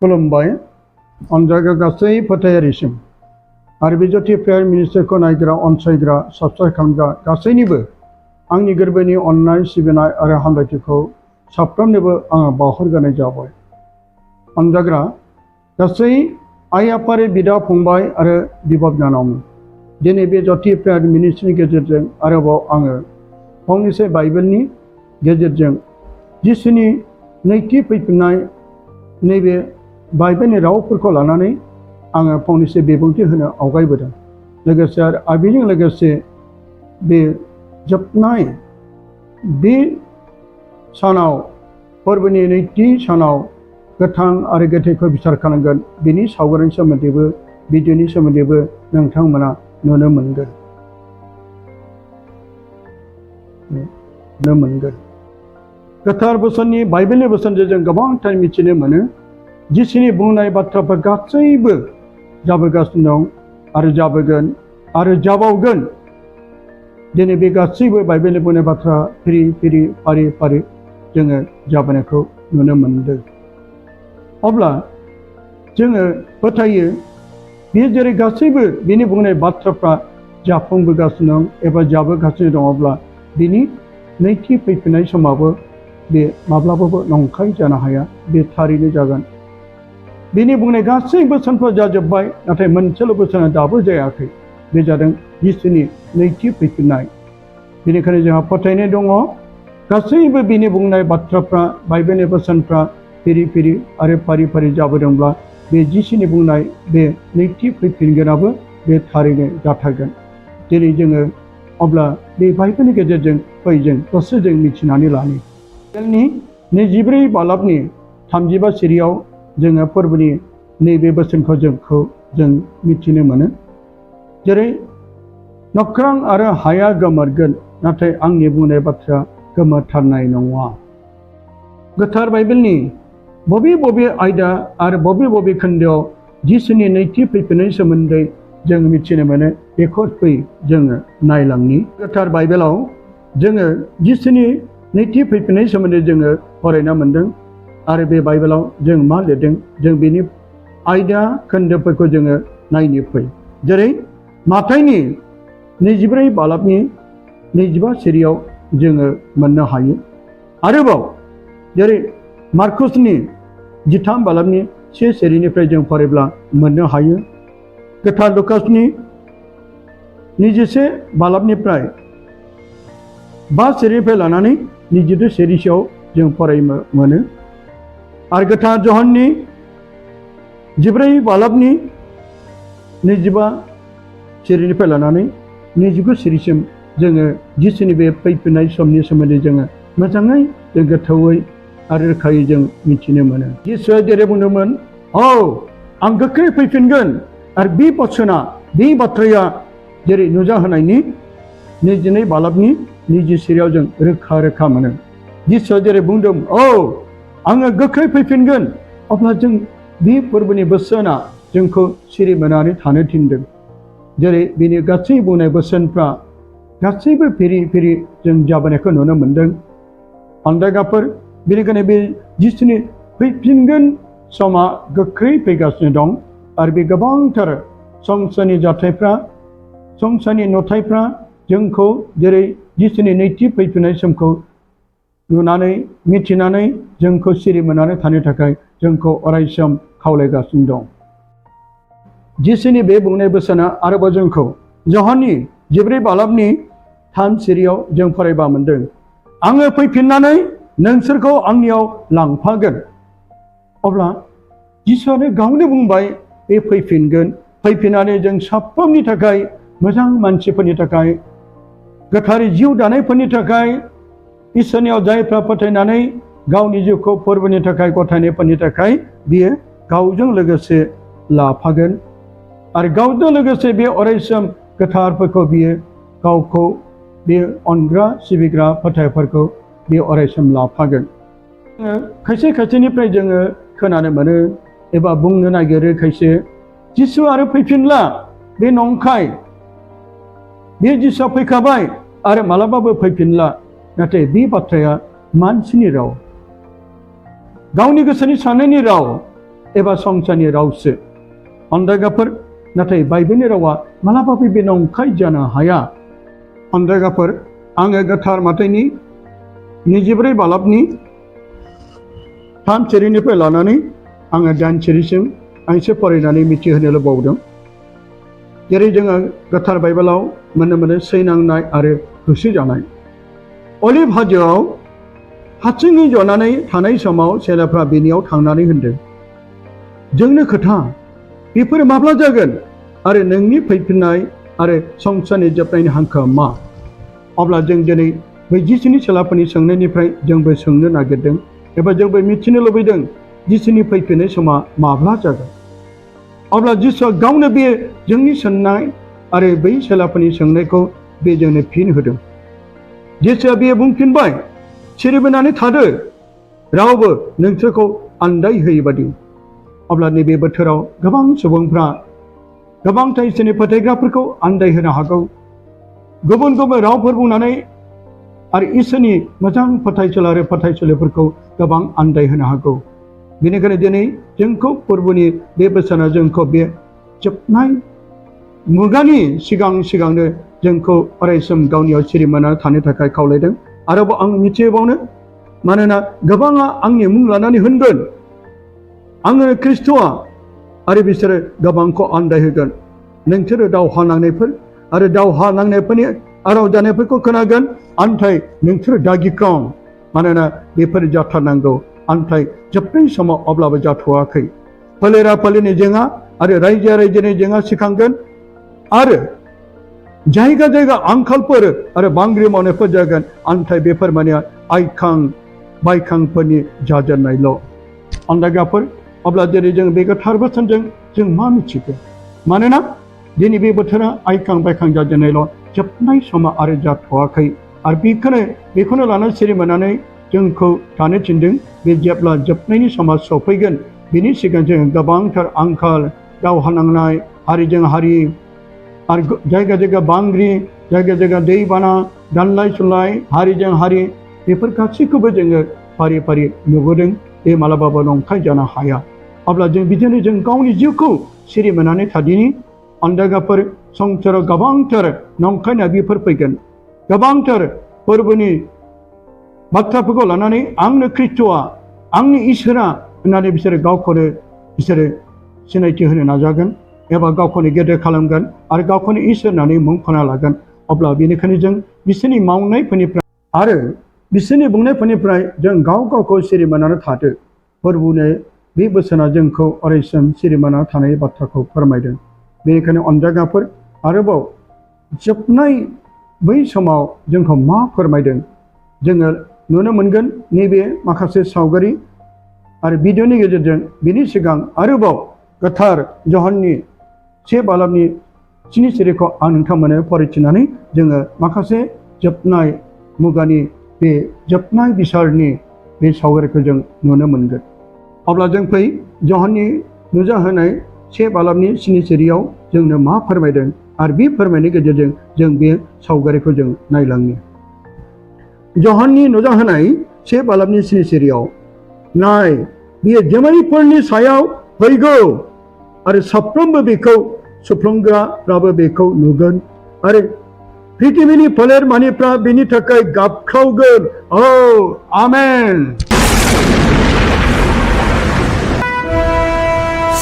खुलुमबाय अनजायगा गासै फोथायारिसिम आरो बे ज्योति प्रेयार मिनिस्ट्रिखौ नायग्रा अनसायग्रा साबस्क्राइब खालामग्रा गासैनिबो आंनि गोरबोनि अननाय सिबिनाय आरो हामलायथिखौ साफ्रोमनोबो आङो बावहरग्रोनाय जाबाय। अनजाग्रा गासै आइ आफारि बिदा फंबाय आरो बिब' बिनानावमोन, दिनै बे ज्योति प्रेयार मिनिस्ट्रिनि गेजेरजों आरोबाव आङो फंनैसो बाइबेलनि गेजेरजों जिसुनि नैथि फैफिननाय नैबे बाइबेलनि रावफोरखौ लानानै आङो फंनैसो बिबुंथि होनो आवगायबोदों। लोगोसे आरो बेजों लोगोसे बे जोबनाय बे सानाव फोरबोनि नैथि सानाव गोथां आरो गोथैखौ बिसार खालामगोन, बिनि सावगारिनि सोमोन्दैबो भिडिअनि सोमोन्दैबो नोंथांमोना नुनो मोनगोन। गोथार बोसोननि बाइबेलनि बोसोनजों जों गोबांथार मिथिनो मोनो। जिसुनि बुंनाय बाथ्राफोर गासैबो जाबोगासिनो दं आरो जाबोगोन आरो जाबावगोन। दिनै बे गासैबो बाइबेलनि बुंनाय बाथ्रा फिरि फिरि फारि फारि जोङो जाबोनायखौ नुनो मोनदों। अब्ला जोङो फोथायो बे जेरै गासैबो बिनि बुंनाय बाथ्राफ्रा जाफुंबोगासिनो दं एबा जाबोगासिनो दङब्ला बिनि नैथि फैफिननाय समाबो बे माब्लाबाबो नंखाय जानो हाया, बे थारैनो जागोन। बिनि बुंनाय गासै बोसोनफोर जाजोब्बाय, नाथाय मोनसेल' बोसोना दाबो जायाखै, बे जादों जिसुनि नैथि फैफिननाय। बेनिखायनो जोंहा फोथायनाय दङ गासैबो बिनि बुंनाय बाथ्राफ्रा बाइबेलनि बोसोनफ्रा फिरि फिरि आरो फारि फारि जाबोदोंब्ला बे जिसुनि बुंनाय बे नैथि फैफिनगोनाबो बे थारैनो जाथारगोन। दिनै जोङो अब्ला बे बाइबेलनि गेजेरजों फै जों दसे जों मिथिनानै लानि। बाइबेलनि 24 बालाबनि 35 सिरियाव जोङो फोरबोनि नैबे बोसोनखौ जों मिथिनो मोनो। जेरै नख्रां आरो हाया गोमोरगोन, नाथाय आंनि बुंनाय बाथ्राया गोमोरथारनाय नङा। गोथार बाइबेलनि बबे आयदा आरो बबे खोन्दोआव जिसुनि नैथि फैफिननायनि सोमोन्दै जों मिथिनो मोनो, बेखौ फै जोङो नायलांनि। गोथार बाइबेलाव जोङो जिसुनि नैथि फैफिननायनि सोमोन्दै जोङो फरायना मोनदों आरो बे बाइबेलाव जों मा लिरदों जों बेनि आयदा खोन्दोफोरखौ जोङो नायनो फै। जेरै माथाइनि 24 बालाबनि 25 सिरियाव जोङो मोननो हायो। आरोबाव जेरै मार्कुसनि 13 बालाबनि 1 सिरिनिफ्राय जों फरायब्ला मोननो हायो। गोथार लुकासनि 21 बालाबनिफ्राय 5 सिरिनिफ्राय लानानै 22 सिरिसोआव जों फरायनो मोनो। आरो गोथार जहाननि 14 बालाबनि 25 सिरिनिफ्राय लानानै 29 सिरिसिम जोङो जिसुनि बे फैफिननाय समनि सोमोन्दै जोङो मोजाङै जों गोथौयै आरो रोखायै जों मिथिनो मोनो। जिसुआ जेरै बुंदोंमोन, औ आं गोख्रै फैफिनगोन, आरो बे बाथ्राया जेरै नुजाहोनायनि 22 बालाबनि 20 सिरियाव जों रोखा मोनो। जिसुआ जेरै बुंदों, औ आङो गोख्रै फैफिनगोन, अब्ला जों बे फोरबोनि बोसोना जोंखौ सिरि मोननानै थानो थिनदों। जेरै बिनि गासै बुंनाय बोसोनफ्रा गासैबो फिरि फिरि जों जाबोनायखौ नुनो मोनदों। अनजायगाफोर, बेनिखायनो बे जिसुनि फैफिनगोन समा गोख्रै फैगासिनो दं आरो बे गोबांथार संसारनि जाथायफ्रा संसारनि नुथायफ्रा जोंखौ जेरै जिसुनि नैथि फैफिननाय समखौ नुनानै मिथिनानै जोंखौ सिरि मोननानै थानो थाखाय जोंखौ अरायसम खावलायगासिनो दं। जिसुनि बे बुंनाय बोसोना आरोबाव जोंखौ जहाननि 14 बालाबनि 3 सिरियाव जों फरायबा मोनदों, आङो फैफिननानै नोंसोरखौ आंनियाव लांफागोन। अब्ला जिसुआनो गावनो बुंबाय बे फैफिनगोन, फैफिननानै जों साफ्रोमनि थाखाय, मोजां मानसिफोरनि थाखाय, गोथारै जिउ दानायफोरनि थाखाय, इसोरनियाव जायफ्रा फोथायनानै गावनि जिउखौ फोरबोनि थाखाय गथायनायफोरनि थाखाय बियो गावजों लोगोसे लाफागोन। आरो गावजों लोगोसे बे अरायसम गोथारफोरखौ बियो गावखौ बे अनग्रा सिबिग्रा फोथायफोरखौ बियो अरायसम लाफागोन। खायसेनिफ्राय जोङो खोनानो मोनो एबा बुंनो नागिरो खायसे, जिसु आरो फैफिनला, बे नंखाय, बे जिसुआ फैखाबाय आरो मालाबाबो फैफिनला। नाथाय बे बाथ्राया मानसिनि राव, गावनि गोसोनि साननायनि राव, एबा संसारनि रावसो अनदायगाफोर नाथाय बाइबेलनि रावा मालाबाबो बे नंखाय जानो हाया अनदायगाफोर आङो गोथार माथाइनि 24 बालाबनि 3 सिरिनिफ्राय लानानै आङो 8 सिरिसिम आं एसे फरायनानै मिथिहोनो लुबैदों जेरै जोङो गोथार बाइबेलाव मोननो मोनो सैनांनाय आरो होसोजानाय अलिभ हाजोआव हारसिङै जनानै थानाय समाव सेलाफ्रा बेनियाव थांनानै होनदों जोंनो खोथा बेफोर माब्ला जागोन आरो नोंनि फैफिननाय आरो संसारनि जोबनायनि हांखोआ मा अब्ला जों दिनै बै जिसुनि सेलाफोरनि सोंनायनिफ्राय जोंबो सोंनो नागिरदों एबा जोंबो मिथिनो लुबैदों जिसुनि फैफिननाय समा माब्ला जागोन अब्ला जिसुआ गावनो बे जोंनि सोंनाय आरो बै सेलाफोरनि सोंनायखौ बे जोंनो फिन होदों जिसुआ बे बुंफिनबाय सिरिबोनानै थादो रावबो नोंसोरखौ आन्दाय होयै बादि अब्ला नैबे बोथोराव गोबां सुबुंफ्रा गोबांथार इसोरनि फोथायग्राफोरखौ आन्दाय होनो हागौ गुबुन गुबुन रावफोर बुंनानै आरो इसोरनि मोजां फोथायसुला आरो फोथायसुलिफोरखौ गोबां आन्दाय होनो हागौ बेनिखायनो दिनै जोंखौ फोरबोनि बे बोसोरा जोंखौ बे जोबनाय मुगानि सिगांनो जोंखौ अरायसम गावनियाव सिरिमोना थानो थाखाय खावलायदों आरोबाव आं मिथिबावनो मानोना गोबाङा आंनि मुं लानानै होनगोन आङो ख्रिस्ट'आ आरो बिसोरो गोबांखौ आन्दाय होगोन नोंसोरो दावहा नांनायफोर आरो दावहा नांनायफोरनि आराव जानायफोरखौ खोनागोन आन्थाय नोंसोरो दागिख्रां मानोना बेफोर जाथारनांगौ आन्थाय जोबनाय समाव अब्लाबो जाथ'वाखै फोलेरा फोलेरनि जेंना आरो रायजोआ रायजोनि जेंना सिखांगोन आरो जायगा जायगा आंखालफोर आरो बांग्रि मावनायफोर जागोन आन्थाय बेफोर माने आइखां बायखांफोरनि जाजेननायल' अनदायग्राफोर अब्ला जेरै जों बे गोथार बोसोनजों जों मा मिथिगौ मानोना दिनै बे बोथोरा आइखां बायखां जाजेननायल' जोबनाय समा आरो जाथ'वाखै आरो बेखौनो लानानै सिरिमोनानै जोंखौ थानो थिनदों बे जेब्ला जोबनायनि समा सफैगोन बिनि सिगां जों गोबांथार आंखाल दावहा नांनाय हारिजों हारि आरो जायगा जायगा बांग्रि जायगा जायगा दैबाना दानलाय सुलाय हारिजों हारि बेफोर गासैखौबो जोङो फारि फारि नुबोदों बे मालाबाबो नंखाय जानो हाया अब्ला जों बिदिनो जों गावनि जिउखौ सिरिमोनानै थादिनि अनदायगाफोर संसाराव गोबांथार नंखाय नाबिफोर फैगोन गोबांथार फोरबोनि बाथ्राफोरखौ लानानै आंनो ख्रिस्ट'आ आंनि इसोरा होननानै बिसोरो सिनायथि होनो नाजागोन एबा गावखौनो गेदेर खालामगोन आरो गावखौनो इसोर होननानै मुं खना लागोन अब्ला बेनिखायनो जों बिसोरनि मावनायफोरनिफ्राय आरो बिसोरनि बुंनायफोरनिफ्राय जों गाव गावखौ सिरिमोनानै थादो फोरबोनि बे बोसोना जोंखौ अरायसम सिरिमोना थानाय बाथ्राखौ फोरमायदों बेनिखायनो अनजागाफोर आरोबाव जोबनाय बै समाव जोंखौ मा फोरमायदों जोङो नुनो मोनगोन नैबे माखासे सावगारि आरो भिडिअनि गेजेरजों बिनि सिगां आरोबाव गोथार जहननि 1 बालाबनि 7 सिरिखौ आं नोंथांमोननो फरायथिनानै जोङो माखासे जोबनाय मुगानि बे जोबनाय बिसारनि बे सावगारिखौ जों नुनो मोनगोन अब्ला जों फै जहननि नुजाहोनाय 1 बालाबनि 7 सिरियाव जोंनो मा फोरमायदों आरो बे फोरमायनायनि गेजेरजों जों बे सावगारिखौ जों नायलांनि जहननि नुजाहोनाय 1 बालाबनि 7 सिरियाव नाय बियो जोमैफोरनि सायाव फैगौ आरो साफ्रोमबो बेखौ सुफ्लंग्राफ्राबो बेखौ नुगोन आरो पृथिबीनि फोलेर मानिफ्रा बेनि थाखाय गाबख्रावगोन औ आमेन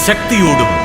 शक्तियोടും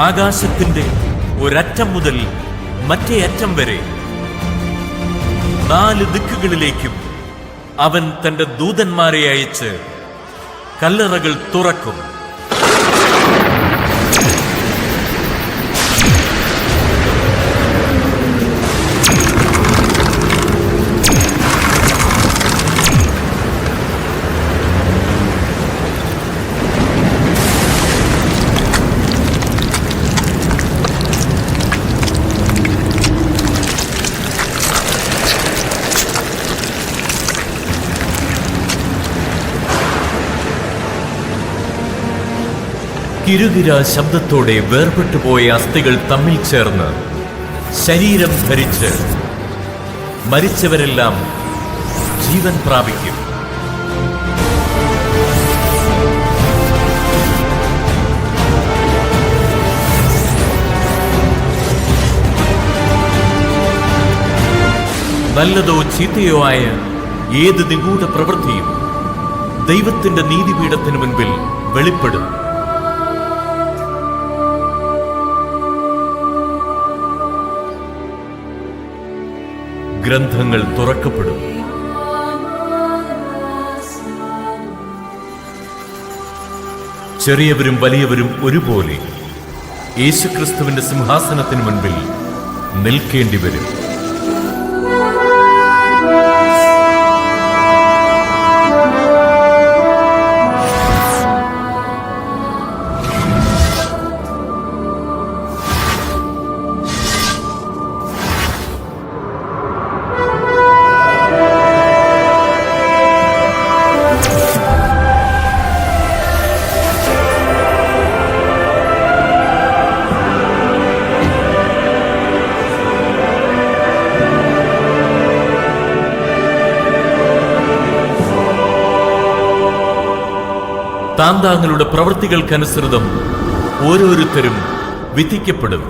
ആകാശത്തിന്റെ ഒരറ്റം മുതൽ മറ്റേ അറ്റം വരെ 4 ദിക്കുകളിലേക്കും അവൻ തന്റെ ദൂതന്മാരെ അയച്ച് കല്ലറകൾ തുറക്കും. കിരുകിര ശബ്ദത്തോടെ വേർപെട്ടുപോയ അസ്ഥികൾ തമ്മിൽ ചേർന്ന് ശരീരം ധരിച്ച് മരിച്ചവരെല്ലാം ജീവൻ പ്രാപിക്കും. നല്ലതോ ചീത്തയോ ആയ ഏത് നിഗൂഢ പ്രവൃത്തിയും ദൈവത്തിന്റെ നീതിപീഠത്തിനു മുൻപിൽ വെളിപ്പെടും. ഗ്രന്ഥങ്ങൾ തുറക്കപ്പെടും. ചെറിയവരും വലിയവരും ഒരുപോലെ യേശുക്രിസ്തുവിന്റെ സിംഹാസനത്തിന് മുൻപിൽ നിൽക്കേണ്ടി വരും. താന്താങ്ങളുടെ പ്രവൃത്തികൾക്കനുസൃതം ഓരോരുത്തരും വിധിക്കപ്പെടും.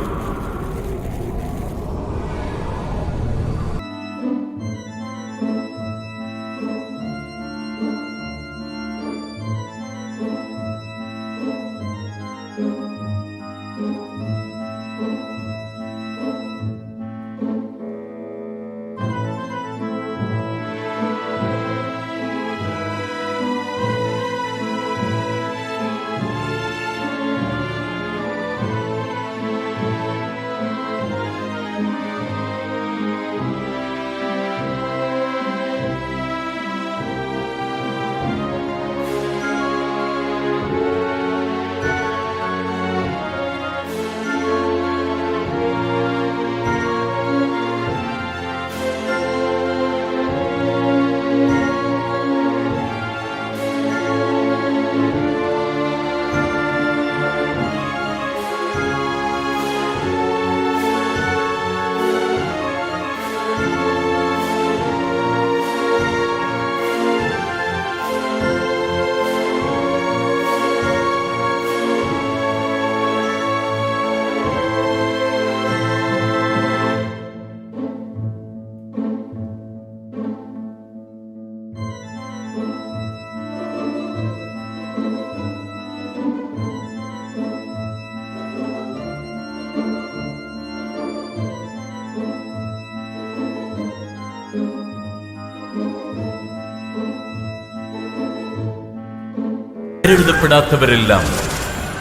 എഴുതപ്പെടാത്തവരെല്ലാം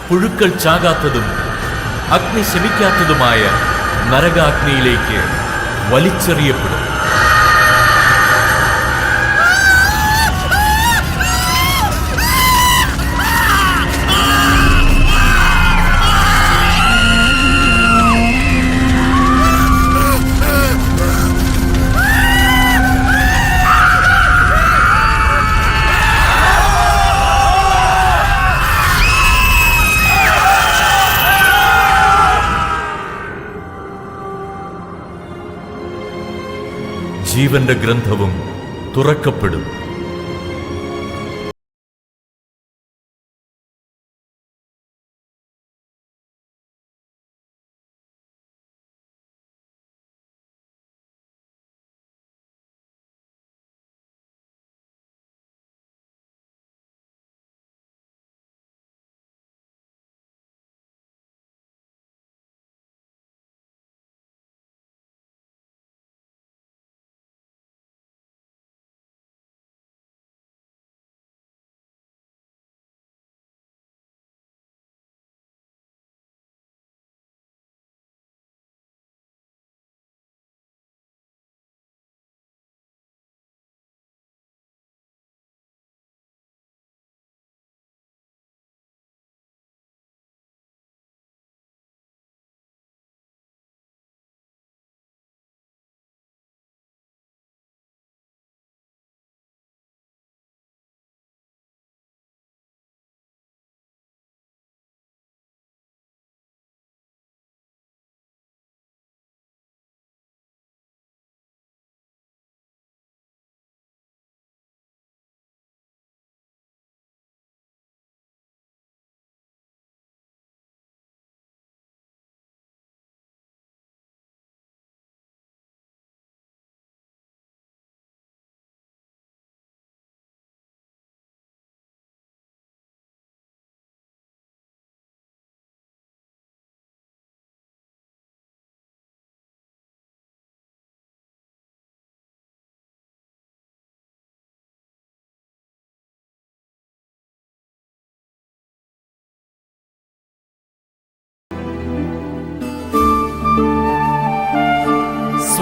പുഴുക്കൾ ചാകാത്തതും അഗ്നി ശമിക്കാത്തതുമായ നരകാഗ്നിയിലേക്ക് വലിച്ചെറിയപ്പെടും. ജീവന്റെ ഗ്രന്ഥവും തുറക്കപ്പെടും.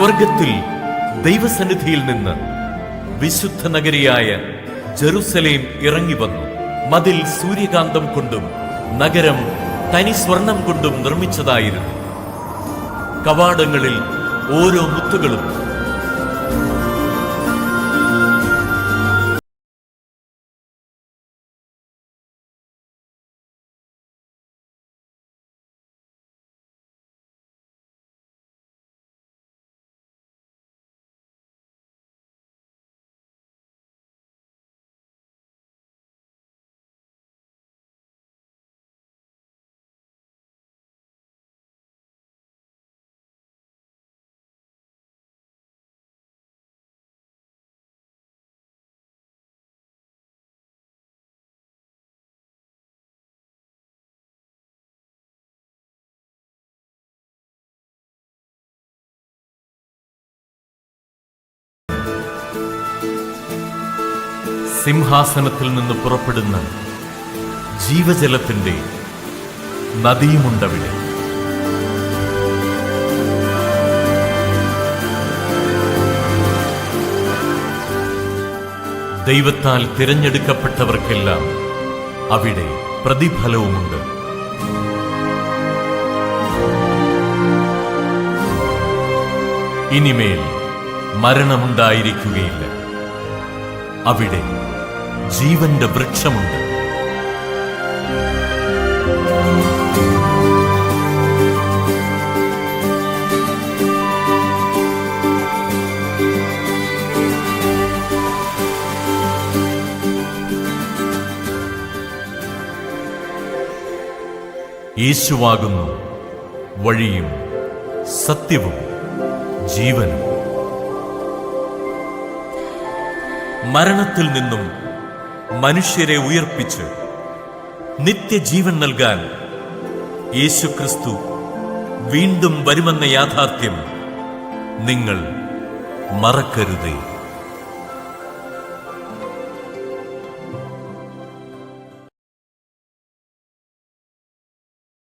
സ്വർഗത്തിൽ ദൈവസന്നിധിയിൽ നിന്ന് വിശുദ്ധ നഗരിയായ ജെറുസലേം ഇറങ്ങി വന്നു. മതിൽ സൂര്യകാന്തം കൊണ്ടും നഗരം തനി സ്വർണം കൊണ്ടും നിർമ്മിച്ചതായിരുന്നു. കവാടങ്ങളിൽ ഓരോ മുത്തുകളും സിംഹാസനത്തിൽ നിന്ന് പുറപ്പെടുന്ന ജീവജലത്തിന്റെ നദിയുമുണ്ടവിടെ. ദൈവത്താൽ തിരഞ്ഞെടുക്കപ്പെട്ടവർക്കെല്ലാം അവിടെ പ്രതിഫലവുമുണ്ട്. ഇനിമേൽ മരണമുണ്ടായിരിക്കുകയില്ല. അവിടെ ജീവന്റെ വൃക്ഷമുണ്ട്. യേശുവാകുന്നു വഴിയും സത്യവും ജീവനും. മരണത്തിൽ നിന്നും മനുഷ്യരെ ഉയർപ്പിച്ച് നിത്യജീവൻ നൽകാൻ യേശുക്രിസ്തു വീണ്ടും വരുമെന്ന യാഥാർത്ഥ്യം നിങ്ങൾ മറക്കരുതേ.